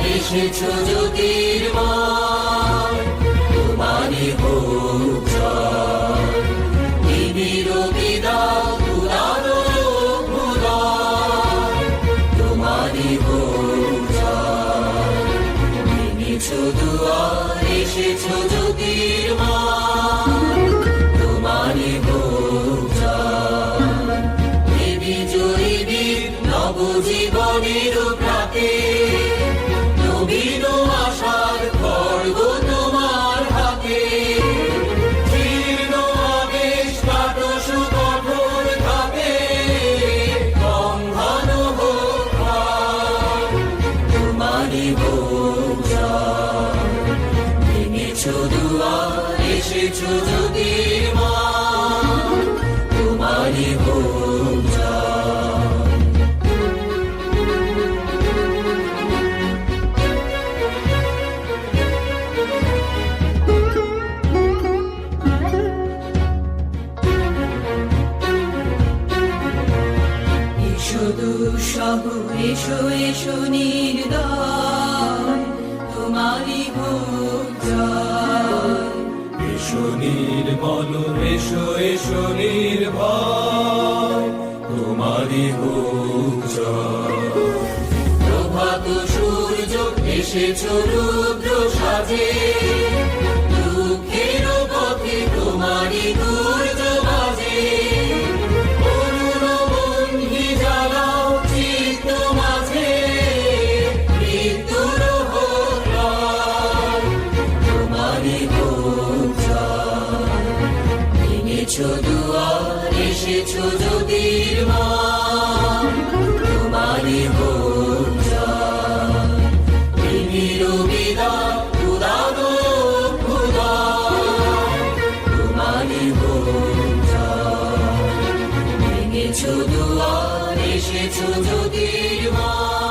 এসেছো জ্যোতির্ময়, তোমারই হোক জয়। নিবিড় বিদাত উদার অভ্যুদয়, তোমারই হোক জয়। নেমেছো দুয়ার, এসেছো জ্যোতির্ময়, তোমারই হোক জয়। দেবী জয়ীবীর নবজীবনের প্রাতে, নবীন আশার খড়গ তোমার হাতে। জীর্ণ আবেশ কাটো সুকঠোর ঘাতে, বন্ধন হোক ক্ষয়, তোমারই হোক জয়। নেমেছো দুয়ার, এসেছো জ্যোতির্ময়, তোমারই হোক জয়। এসো দুঃসহ, এসো এসো নির্দয়, তোমারই হোক জয়। এসো নির্মল, এসো এসো নির্ভয়, তোমারই হোক জয়। প্রভাত সূর্য এসেছো রুদ্র সাজে, দুঃখের পথে তোমারই দুর্য বাজে। করুণ বন্ধি জ্বালাও চিত্ত মাঝে, মৃত্যুর হোক লয়, তোমারই হোক জয়। নেমেছো দুয়ার, এসেছো জ্যোতির্ময়, তোমারই হোক জয়। নিবিড় বিদাত উদার অভ্যুদয়, তোমারই হোক জয়। নেমেছো দুয়ার, এসেছো জ্যোতির্ময়।